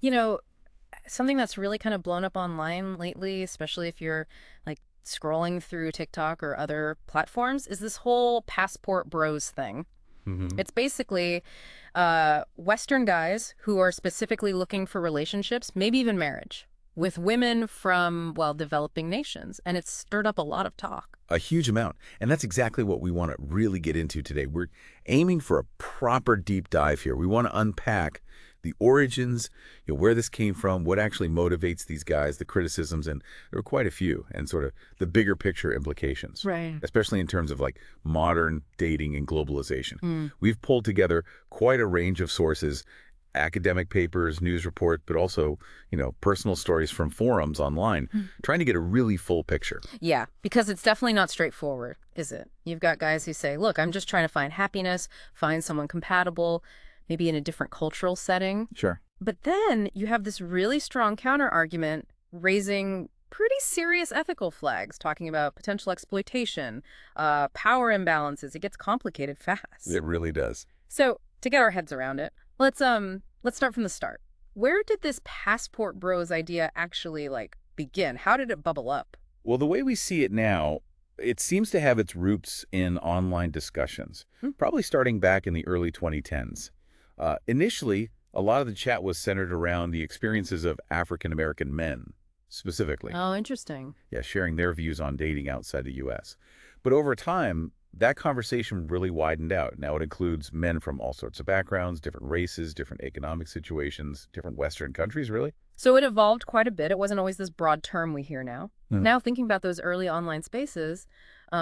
You know, something that's really kind of blown up online lately, especially if you're like scrolling through TikTok or other platforms, is this whole passport bros thing. Hmm. It's basically Western guys who are specifically looking for relationships, maybe even marriage, with women from, well, developing nations. And it's stirred up a lot of talk. A huge amount. And that's exactly what we want to really get into today. We're aiming for a proper deep dive here. We want to unpack the origins, where this came from, what actually motivates these guys, the criticisms, and there are quite a few, and sort of the bigger picture implications, Right. especially in terms of like modern dating and globalization. Mm. We've pulled together quite a range of sources, academic papers, news report, but also, personal stories from forums online, trying to get a really full picture. Yeah, because it's definitely not straightforward, is it? You've got guys who say, look, I'm just trying to find happiness, find someone compatible, maybe in a different cultural setting. Sure. But then you have this really strong counter argument raising pretty serious ethical flags, talking about potential exploitation, power imbalances. It gets complicated fast. It really does. So to get our heads around it, let's start from the start. Where did this passport bros idea actually begin? How did it bubble up? Well, the way we see it now, it seems to have its roots in online discussions, Hmm. probably starting back in the early 2010s. Initially, a lot of the chat was centered around the experiences of African American men, specifically, Oh, interesting. yeah, sharing their views on dating outside the U.S. But over time, that conversation really widened out. Now it includes men from all sorts of backgrounds, different races, different economic situations, different Western countries, really. So it evolved quite a bit. It wasn't always this broad term we hear now. Hmm. Now, thinking about those early online spaces,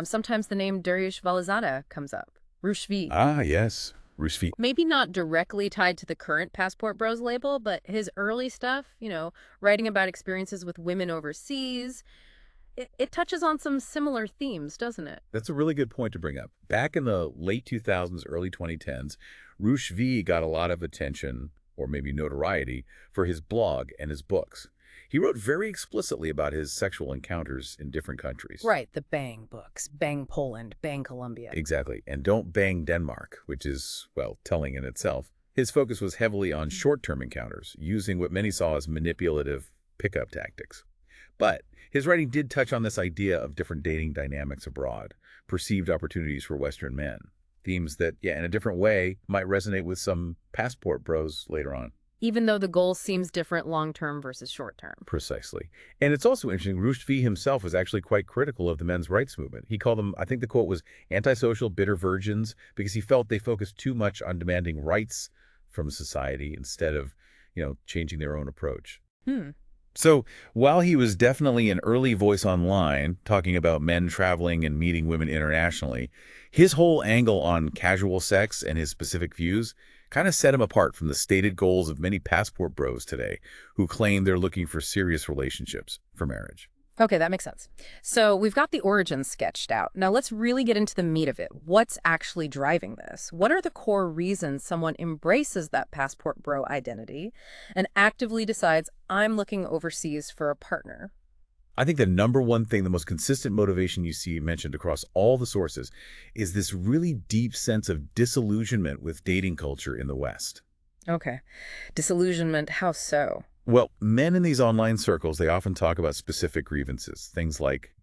sometimes the name Dariush Valizada comes up. Rushvi. Ah, yes, Rusfi. Maybe not directly tied to the current Passport Bros label, but his early stuff, writing about experiences with women overseas, it touches on some similar themes, doesn't it? That's a really good point to bring up. Back in the late 2000s, early 2010s, Rush V got a lot of attention, or maybe notoriety, for his blog and his books. He wrote very explicitly about his sexual encounters in different countries. Right, the Bang books. Bang Poland, Bang Colombia. Exactly. And Don't Bang Denmark, which is, well, telling in itself. His focus was heavily on short-term encounters, using what many saw as manipulative pickup tactics. But his writing did touch on this idea of different dating dynamics abroad, perceived opportunities for Western men, themes that, yeah, in a different way, might resonate with some passport bros later on. Even though the goal seems different long term versus short term. Precisely. And it's also interesting, Rushdie himself was actually quite critical of the men's rights movement. He called them, I think the quote was, antisocial, bitter virgins, because he felt they focused too much on demanding rights from society instead of, changing their own approach. Hmm. So while he was definitely an early voice online, talking about men traveling and meeting women internationally, his whole angle on casual sex and his specific views kind of set him apart from the stated goals of many passport bros today who claim they're looking for serious relationships for marriage. Okay, that makes sense. So we've got the origins sketched out. Now let's really get into the meat of it. What's actually driving this? What are the core reasons someone embraces that passport bro identity and actively decides, I'm looking overseas for a partner? I think the number one thing, the most consistent motivation you see mentioned across all the sources is this really deep sense of disillusionment with dating culture in the West. Okay. Disillusionment, how so? Well, men in these online circles, they often talk about specific grievances, things like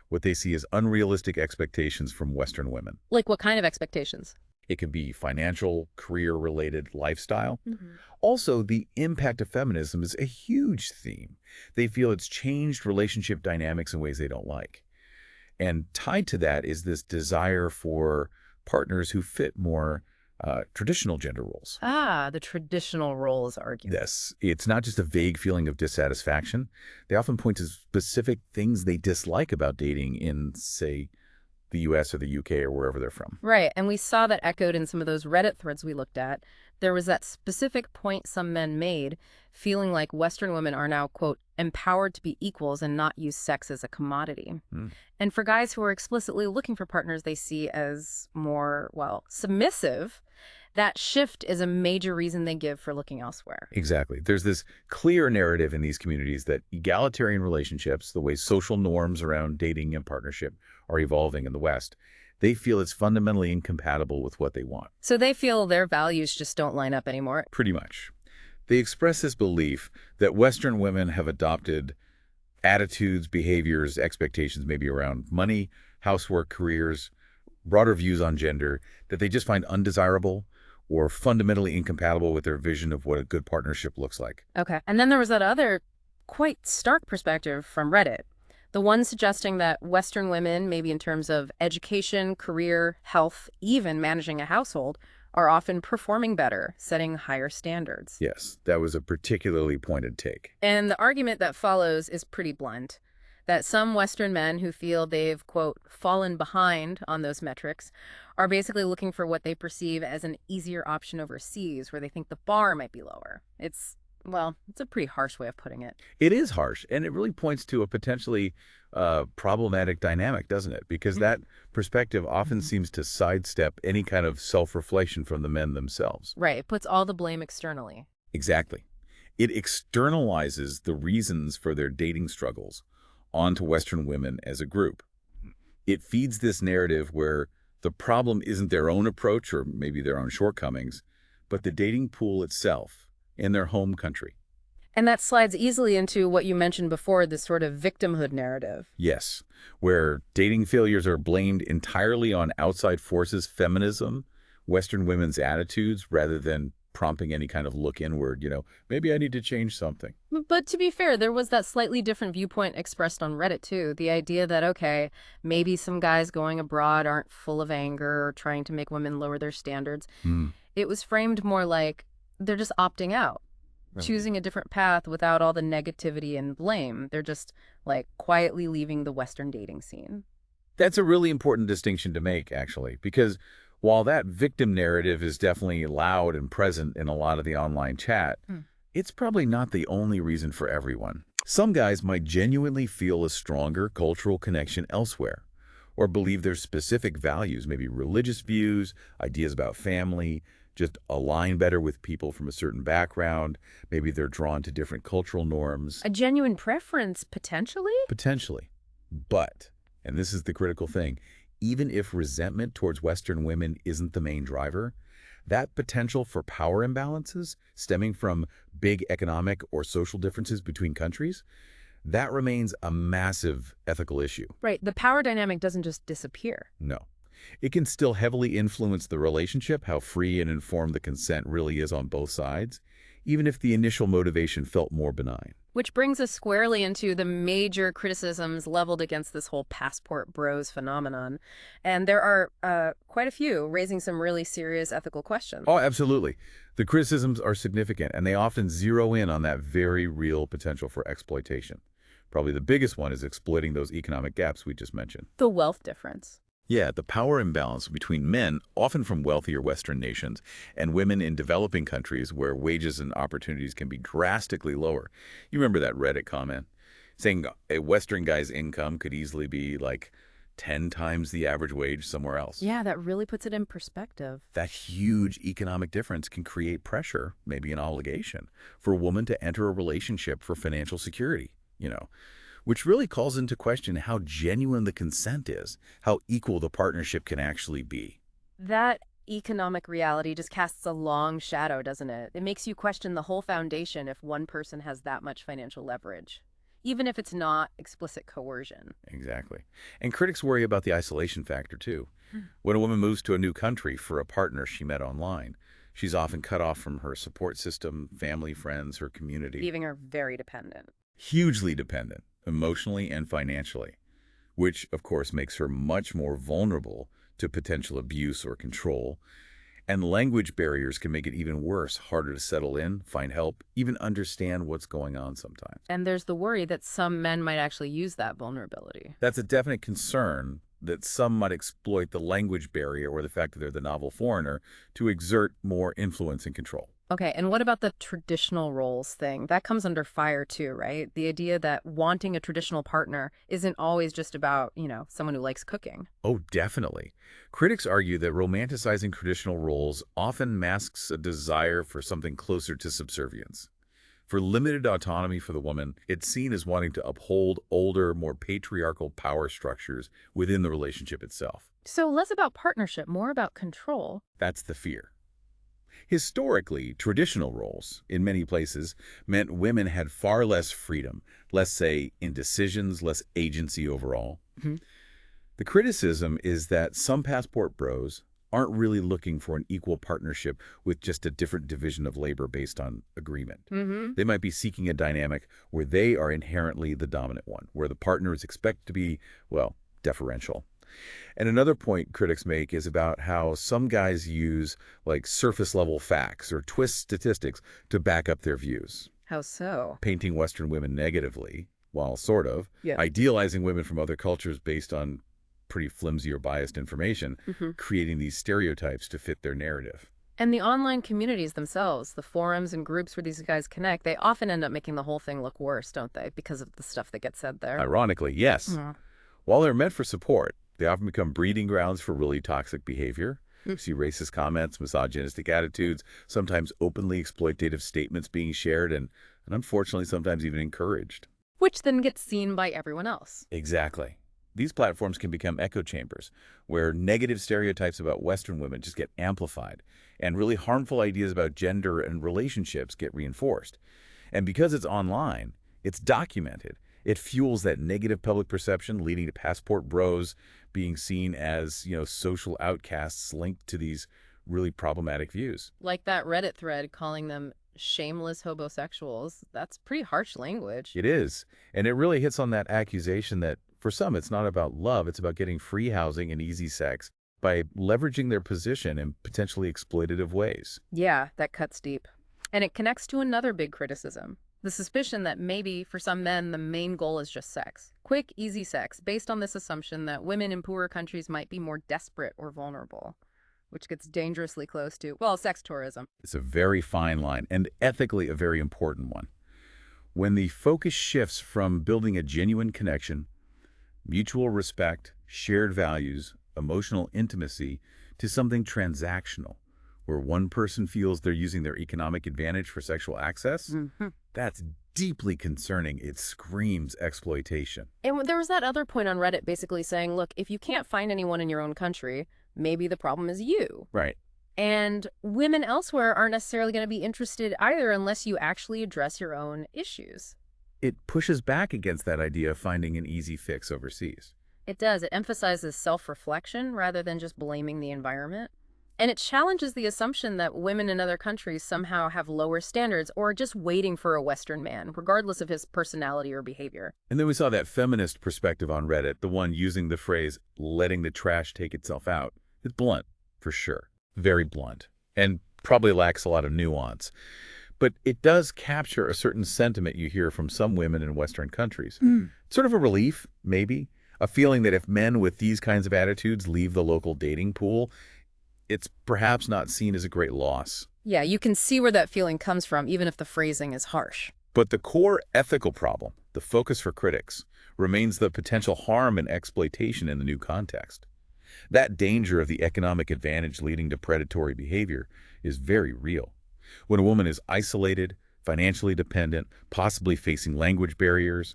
what they see as unrealistic expectations from Western women. Like what kind of expectations? It could be financial, career-related lifestyle. Hmm. Also, the impact of feminism is a huge theme. They feel it's changed relationship dynamics in ways they don't like. And tied to that is this desire for partners who fit more traditional gender roles. Ah, the traditional roles argument. Yes, it's not just a vague feeling of dissatisfaction. They often point to specific things they dislike about dating in, say, the US or the UK or wherever they're from. Right, and we saw that echoed in some of those Reddit threads we looked at. There was that specific point some men made, feeling like Western women are now, quote, empowered to be equals and not use sex as a commodity. Hmm. And for guys who are explicitly looking for partners they see as more, well, submissive, that shift is a major reason they give for looking elsewhere. Exactly. There's this clear narrative in these communities that egalitarian relationships, the way social norms around dating and partnership are evolving in the West, they feel it's fundamentally incompatible with what they want. So they feel their values just don't line up anymore. Pretty much. They express this belief that Western women have adopted attitudes, behaviors, expectations maybe around money, housework, careers, broader views on gender that they just find undesirable or fundamentally incompatible with their vision of what a good partnership looks like. Okay. And then there was that other quite stark perspective from Reddit. The one suggesting that Western women, maybe in terms of education, career, health, even managing a household, are often performing better, setting higher standards. Yes, that was a particularly pointed take. And the argument that follows is pretty blunt, that some Western men who feel they've, quote, fallen behind on those metrics are basically looking for what they perceive as an easier option overseas, where they think the bar might be lower. It's a pretty harsh way of putting it. It is harsh, and it really points to a potentially problematic dynamic, doesn't it? Because that perspective often seems to sidestep any kind of self-reflection from the men themselves. Right. It puts all the blame externally. Exactly. It externalizes the reasons for their dating struggles onto Western women as a group. It feeds this narrative where the problem isn't their own approach or maybe their own shortcomings, but the dating pool itself in their home country. And that slides easily into what you mentioned before, this sort of victimhood narrative. Yes, where dating failures are blamed entirely on outside forces, feminism, Western women's attitudes, rather than prompting any kind of look inward, maybe I need to change something. But to be fair, there was that slightly different viewpoint expressed on Reddit too. The idea that, okay, maybe some guys going abroad aren't full of anger or trying to make women lower their standards. Hmm. It was framed more like they're just opting out, Right. choosing a different path without all the negativity and blame. They're just like quietly leaving the Western dating scene. That's a really important distinction to make, actually, because while that victim narrative is definitely loud and present in a lot of the online chat, it's probably not the only reason for everyone. Some guys might genuinely feel a stronger cultural connection elsewhere, or believe their specific values, maybe religious views, ideas about family, just align better with people from a certain background. Maybe they're drawn to different cultural norms. A genuine preference, potentially? Potentially. But, and this is the critical thing, even if resentment towards Western women isn't the main driver, that potential for power imbalances stemming from big economic or social differences between countries, that remains a massive ethical issue. Right. The power dynamic doesn't just disappear. No. It can still heavily influence the relationship, how free and informed the consent really is on both sides, even if the initial motivation felt more benign. Which brings us squarely into the major criticisms leveled against this whole passport bros phenomenon. And there are quite a few raising some really serious ethical questions. Oh, absolutely. The criticisms are significant, and they often zero in on that very real potential for exploitation. Probably the biggest one is exploiting those economic gaps we just mentioned. The wealth difference. Yeah, the power imbalance between men, often from wealthier Western nations, and women in developing countries where wages and opportunities can be drastically lower. You remember that Reddit comment saying a Western guy's income could easily be like 10 times the average wage somewhere else. Yeah, that really puts it in perspective. That huge economic difference can create pressure, maybe an obligation, for a woman to enter a relationship for financial security, which really calls into question how genuine the consent is, how equal the partnership can actually be. That economic reality just casts a long shadow, doesn't it? It makes you question the whole foundation if one person has that much financial leverage, even if it's not explicit coercion. Exactly. And critics worry about the isolation factor, too. When a woman moves to a new country for a partner she met online, she's often cut off from her support system, family, friends, her community. Leaving her very dependent. Hugely dependent, emotionally and financially, which, of course, makes her much more vulnerable to potential abuse or control. And language barriers can make it even worse, harder to settle in, find help, even understand what's going on sometimes. And there's the worry that some men might actually use that vulnerability. That's a definite concern that some might exploit the language barrier or the fact that they're the novel foreigner to exert more influence and control. Okay, and what about the traditional roles thing? That comes under fire too, right? The idea that wanting a traditional partner isn't always just about, someone who likes cooking. Oh, definitely. Critics argue that romanticizing traditional roles often masks a desire for something closer to subservience. For limited autonomy for the woman, it's seen as wanting to uphold older, more patriarchal power structures within the relationship itself. So less about partnership, more about control. That's the fear. Historically, traditional roles, in many places, meant women had far less freedom, less say in decisions, less agency overall. Hmm. The criticism is that some passport bros aren't really looking for an equal partnership with just a different division of labor based on agreement. Hmm. They might be seeking a dynamic where they are inherently the dominant one, where the partner is expected to be, well, deferential. And another point critics make is about how some guys use like surface level facts or twist statistics to back up their views, How so? painting Western women negatively, while sort of Yeah. idealizing women from other cultures based on pretty flimsy or biased information, Hmm. creating these stereotypes to fit their narrative. And the online communities themselves, the forums and groups where these guys connect, they often end up making the whole thing look worse, don't they? Because of the stuff that gets said there. Ironically, yes. Yeah. While they're meant for support, they often become breeding grounds for really toxic behavior. Mm. You see racist comments, misogynistic attitudes, sometimes openly exploitative statements being shared, and unfortunately sometimes even encouraged. Which then gets seen by everyone else. Exactly. These platforms can become echo chambers where negative stereotypes about Western women just get amplified and really harmful ideas about gender and relationships get reinforced. And because it's online, it's documented. It fuels that negative public perception, leading to passport bros being seen as, social outcasts linked to these really problematic views. Like that Reddit thread calling them shameless homosexuals. That's pretty harsh language. It is. And it really hits on that accusation that for some, it's not about love, it's about getting free housing and easy sex by leveraging their position in potentially exploitative ways. Yeah, that cuts deep. And it connects to another big criticism. The suspicion that maybe, for some men, the main goal is just sex. Quick, easy sex, based on this assumption that women in poorer countries might be more desperate or vulnerable, which gets dangerously close to, well, sex tourism. It's a very fine line and ethically a very important one. When the focus shifts from building a genuine connection, mutual respect, shared values, emotional intimacy, to something transactional, where one person feels they're using their economic advantage for sexual access, Hmm. that's deeply concerning. It screams exploitation. And there was that other point on Reddit basically saying, look, if you can't find anyone in your own country, maybe the problem is you. Right. And women elsewhere aren't necessarily going to be interested either unless you actually address your own issues. It pushes back against that idea of finding an easy fix overseas. It does. It emphasizes self-reflection rather than just blaming the environment. And it challenges the assumption that women in other countries somehow have lower standards or are just waiting for a Western man, regardless of his personality or behavior. And then we saw that feminist perspective on Reddit, the one using the phrase, letting the trash take itself out. It's blunt, for sure. Very blunt. And probably lacks a lot of nuance. But it does capture a certain sentiment you hear from some women in Western countries. Sort of a relief, maybe. A feeling that if men with these kinds of attitudes leave the local dating pool, it's perhaps not seen as a great loss. Yeah, you can see where that feeling comes from, even if the phrasing is harsh. But the core ethical problem, the focus for critics, remains the potential harm and exploitation in the new context. That danger of the economic advantage leading to predatory behavior is very real. When a woman is isolated, financially dependent, possibly facing language barriers,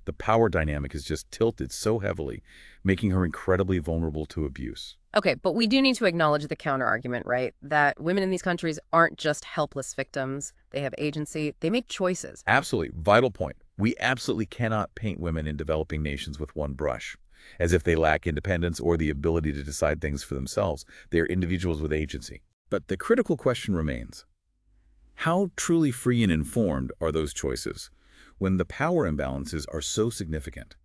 the power dynamic is just tilted so heavily, making her incredibly vulnerable to abuse. Okay, but we do need to acknowledge the counterargument, right? That women in these countries aren't just helpless victims. They have agency. They make choices. Absolutely. Vital point. We absolutely cannot paint women in developing nations with one brush, as if they lack independence or the ability to decide things for themselves. They are individuals with agency. But the critical question remains, how truly free and informed are those choices when the power imbalances are so significant?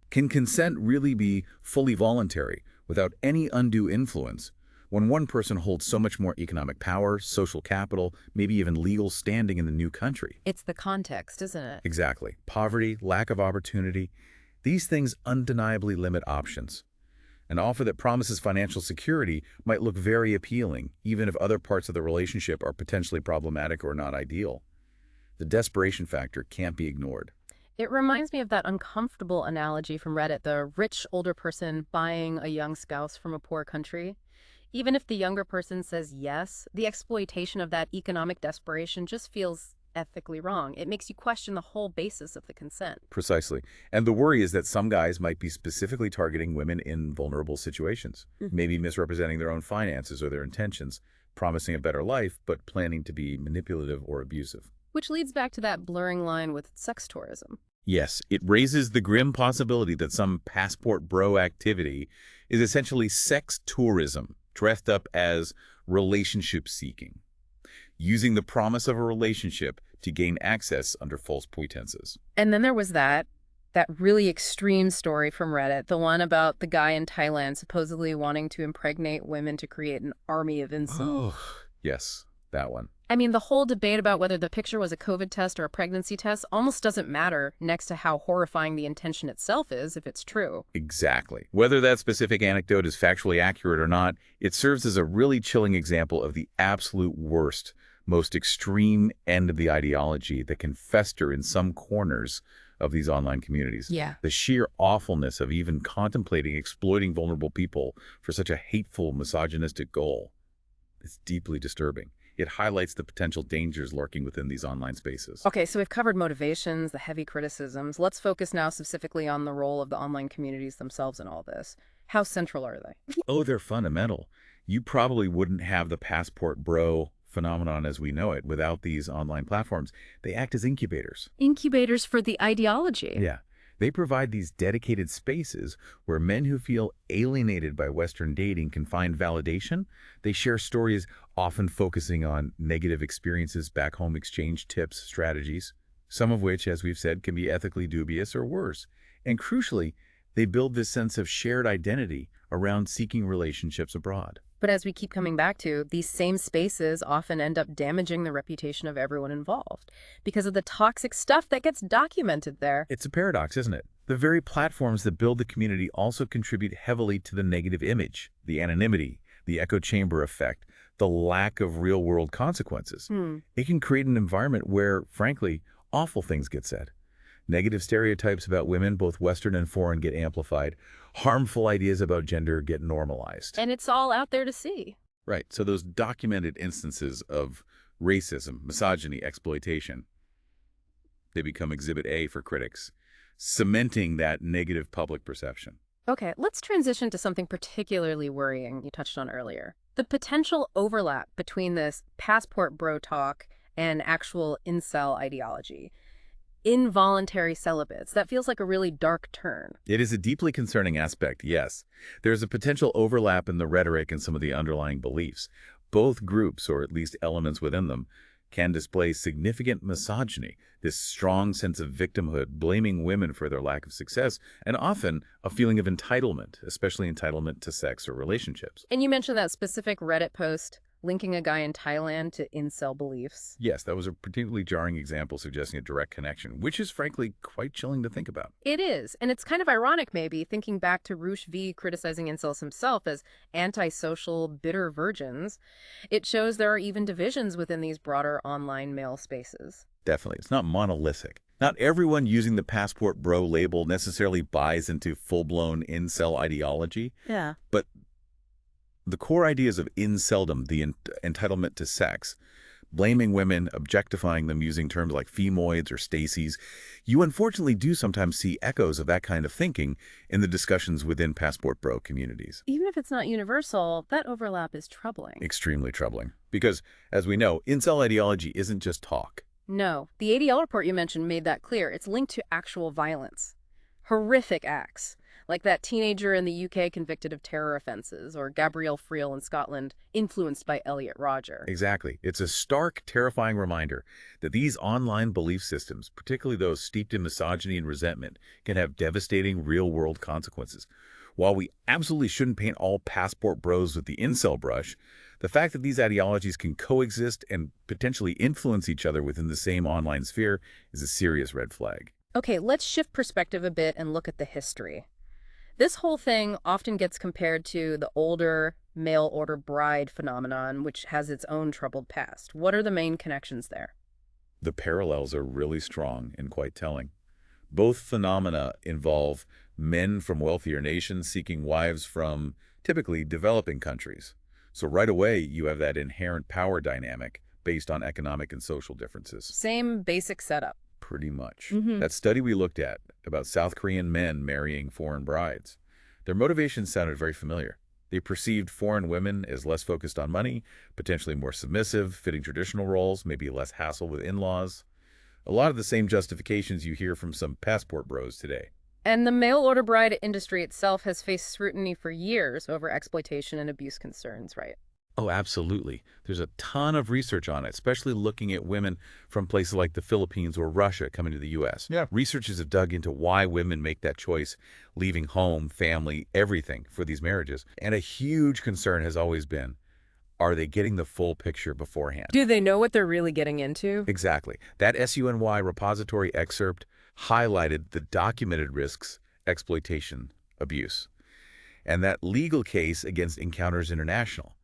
Can consent really be fully voluntary without any undue influence when one person holds so much more economic power, social capital, maybe even legal standing in the new country? It's the context, isn't it? Exactly. Poverty, lack of opportunity, these things undeniably limit options. An offer that promises financial security might look very appealing, even if other parts of the relationship are potentially problematic or not ideal. The desperation factor can't be ignored. It reminds me of that uncomfortable analogy from Reddit, the rich older person buying a young spouse from a poor country. Even if the younger person says yes, the exploitation of that economic desperation just feels ethically wrong. It makes you question the whole basis of the consent. Precisely. And the worry is that some guys might be specifically targeting women in vulnerable situations, maybe misrepresenting their own finances or their intentions. promising a better life, but planning to be manipulative or abusive. Which leads back to that blurring line with sex tourism. Yes, it raises the grim possibility that some passport bro activity is essentially sex tourism, dressed up as relationship seeking, using the promise of a relationship to gain access under false pretenses. And then there was that really extreme story from Reddit, the one about the guy in Thailand supposedly wanting to impregnate women to create an army of incels. Oh, yes, that one. I mean, the whole debate about whether the picture was a COVID test or a pregnancy test almost doesn't matter next to how horrifying the intention itself is if it's true. Exactly. Whether that specific anecdote is factually accurate or not, it serves as a really chilling example of the absolute worst, most extreme end of the ideology that can fester in some corners of these online communities. Yeah. The sheer awfulness of even contemplating exploiting vulnerable people for such a hateful, misogynistic goal is deeply disturbing. It highlights the potential dangers lurking within these online spaces. Okay, so we've covered motivations, the heavy criticisms. Let's focus now specifically on the role of the online communities themselves in all this. How central are they? Oh, they're fundamental. You probably wouldn't have the passport bro phenomenon as we know it without these online platforms. They act as incubators. Incubators for the ideology. Yeah. They provide these dedicated spaces where men who feel alienated by Western dating can find validation. They share stories often focusing on negative experiences, back home exchange tips, strategies, some of which, as we've said, can be ethically dubious or worse. And crucially, they build this sense of shared identity around seeking relationships abroad. But as we keep coming back to, these same spaces often end up damaging the reputation of everyone involved because of the toxic stuff that gets documented there. It's a paradox, isn't it? The very platforms that build the community also contribute heavily to the negative image, the anonymity, the echo chamber effect, the lack of real-world consequences. It can create an environment where, frankly, awful things get said. Negative stereotypes about women, both Western and foreign, get amplified. Harmful ideas about gender get normalized. And it's all out there to see. Right. So those documented instances of racism, misogyny, exploitation, they become Exhibit A for critics, cementing that negative public perception. Okay, let's transition to something particularly worrying you touched on earlier. The potential overlap between this passport bro talk and actual incel ideology. Involuntary celibates. That feels like a really dark turn. It is a deeply concerning aspect, yes. There's a potential overlap in the rhetoric and some of the underlying beliefs. Both groups, or at least elements within them, can display significant misogyny, this strong sense of victimhood, blaming women for their lack of success, and often a feeling of entitlement, especially entitlement to sex or relationships. And you mentioned that specific Reddit post linking a guy in Thailand to incel beliefs. Yes, that was a particularly jarring example suggesting a direct connection, which is frankly quite chilling to think about. It is, and it's kind of ironic maybe, thinking back to Roosh V criticizing incels himself as antisocial, bitter virgins. It shows there are even divisions within these broader online male spaces. Definitely. It's not monolithic. Not everyone using the passport bro label necessarily buys into full-blown incel ideology, Yeah. but the core ideas of inceldom, the entitlement to sex, blaming women, objectifying them using terms like femoids or Stacy's, you unfortunately do sometimes see echoes of that kind of thinking in the discussions within passport bro communities. Even if it's not universal, that overlap is troubling. Extremely troubling. Because, as we know, incel ideology isn't just talk. No, the ADL report you mentioned made that clear. It's linked to actual violence. Horrific acts, like that teenager in the UK convicted of terror offenses, or Gabrielle Friel in Scotland, influenced by Elliot Rodger. Exactly. It's a stark, terrifying reminder that these online belief systems, particularly those steeped in misogyny and resentment, can have devastating real-world consequences. While we absolutely shouldn't paint all passport bros with the incel brush, the fact that these ideologies can coexist and potentially influence each other within the same online sphere is a serious red flag. Okay, let's shift perspective a bit and look at the history. This whole thing often gets compared to the older mail-order bride phenomenon, which has its own troubled past. What are the main connections there? The parallels are really strong and quite telling. Both phenomena involve men from wealthier nations seeking wives from typically developing countries. So right away, you have that inherent power dynamic based on economic and social differences. Same basic setup. Pretty much. Mhm. That study we looked at about South Korean men marrying foreign brides, their motivations sounded very familiar. They perceived foreign women as less focused on money, potentially more submissive, fitting traditional roles, maybe less hassle with in-laws. A lot of the same justifications you hear from some passport bros today. And the mail-order bride industry itself has faced scrutiny for years over exploitation and abuse concerns, right? Oh, absolutely. There's a ton of research on it, especially looking at women from places like the Philippines or Russia coming to the U.S. Yeah. Researchers have dug into why women make that choice, leaving home, family, everything for these marriages. And a huge concern has always been, are they getting the full picture beforehand? Do they know what they're really getting into? Exactly. That SUNY repository excerpt highlighted the documented risks, exploitation, abuse, and that legal case against Encounters International,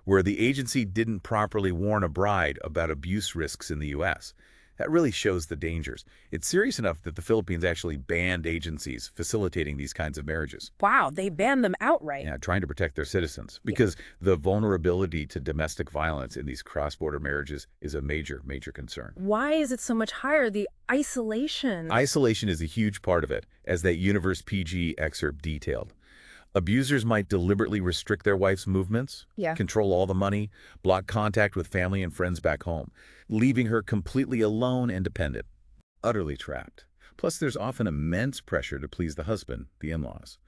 where the agency didn't properly warn a bride about abuse risks in the U.S. That really shows the dangers. It's serious enough that the Philippines actually banned agencies facilitating these kinds of marriages. Wow, they banned them outright. Yeah, trying to protect their citizens, because the vulnerability to domestic violence in these cross-border marriages is a major, major concern. Why is it so much higher? The isolation. Isolation is a huge part of it, as that Universe PG excerpt detailed. Abusers might deliberately restrict their wife's movements, Yeah. control all the money, block contact with family and friends back home, leaving her completely alone and dependent, utterly trapped. Plus, there's often immense pressure to please the husband, the in-laws,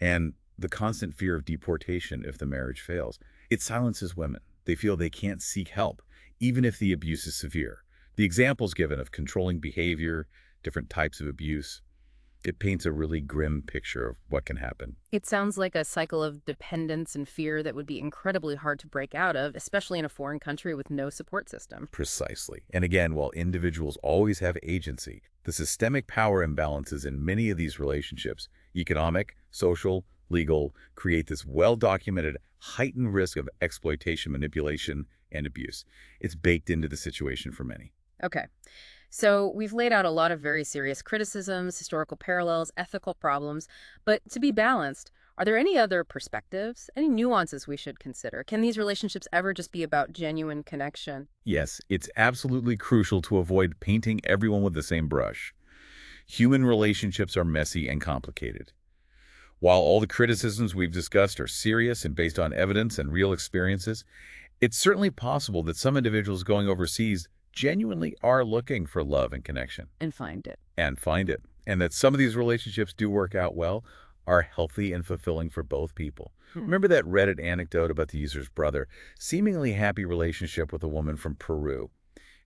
and the constant fear of deportation if the marriage fails. It silences women. They feel they can't seek help, even if the abuse is severe. The examples given of controlling behavior, different types of abuse, it paints a really grim picture of what can happen. It sounds like a cycle of dependence and fear that would be incredibly hard to break out of, especially in a foreign country with no support system. Precisely. And again, while individuals always have agency, the systemic power imbalances in many of these relationships, economic, social, legal, create this well-documented heightened risk of exploitation, manipulation, and abuse. It's baked into the situation for many. Okay. So we've laid out a lot of very serious criticisms, historical parallels, ethical problems, but to be balanced, are there any other perspectives, any nuances we should consider? Can these relationships ever just be about genuine connection? Yes, it's absolutely crucial to avoid painting everyone with the same brush. Human relationships are messy and complicated. While all the criticisms we've discussed are serious and based on evidence and real experiences, it's certainly possible that some individuals going overseas genuinely are looking for love and connection. And find it. And that some of these relationships do work out well, are healthy and fulfilling for both people. Remember that Reddit anecdote about the user's brother? Seemingly happy relationship with a woman from Peru.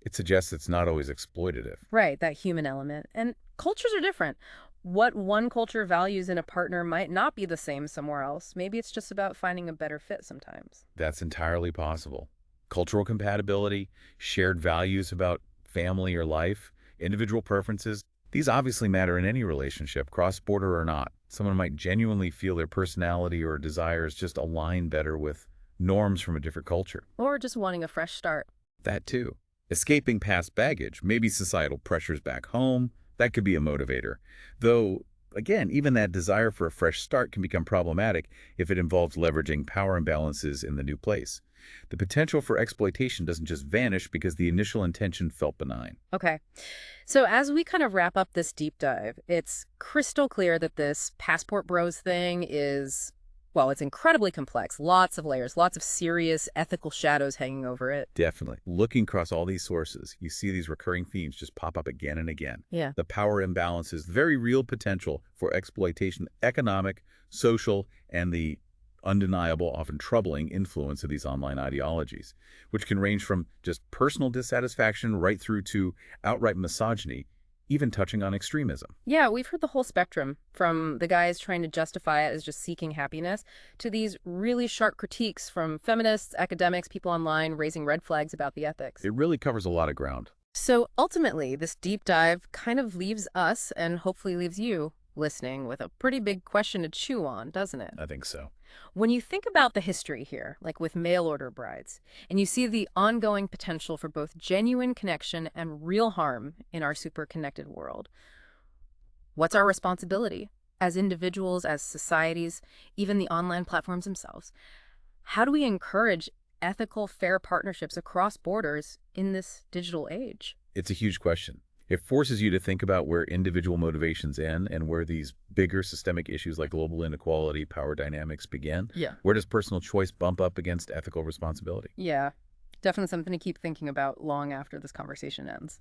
It suggests it's not always exploitative. Right, that human element. And cultures are different. What one culture values in a partner might not be the same somewhere else. Maybe it's just about finding a better fit sometimes. That's entirely possible. Cultural compatibility, shared values about family or life, individual preferences, these obviously matter in any relationship, cross-border or not. Someone might genuinely feel their personality or desires just align better with norms from a different culture. Or just wanting a fresh start. That too. Escaping past baggage, maybe societal pressures back home, that could be a motivator. Though, again, even that desire for a fresh start can become problematic if it involves leveraging power imbalances in the new place. The potential for exploitation doesn't just vanish because the initial intention felt benign. Okay. So as we kind of wrap up this deep dive, it's crystal clear that this passport bros thing is, well, it's incredibly complex. Lots of layers, lots of serious ethical shadows hanging over it. Definitely. Looking across all these sources, you see these recurring themes just pop up again and again. Yeah. The power imbalances, the very real potential for exploitation, economic, social, and the undeniable, often troubling influence of these online ideologies, which can range from just personal dissatisfaction right through to outright misogyny, even touching on extremism. Yeah, we've heard the whole spectrum, from the guys trying to justify it as just seeking happiness, to these really sharp critiques from feminists, academics, people online raising red flags about the ethics. It really covers a lot of ground. So ultimately, this deep dive kind of leaves us, and hopefully leaves you, listening, with a pretty big question to chew on, doesn't it? I think so. When you think about the history here, like with mail-order brides, and you see the ongoing potential for both genuine connection and real harm in our super-connected world, what's our responsibility as individuals, as societies, even the online platforms themselves? How do we encourage ethical, fair partnerships across borders in this digital age? It's a huge question. It forces you to think about where individual motivations end and where these bigger systemic issues like global inequality, power dynamics begin. Yeah. Where does personal choice bump up against ethical responsibility? Yeah. Definitely something to keep thinking about long after this conversation ends.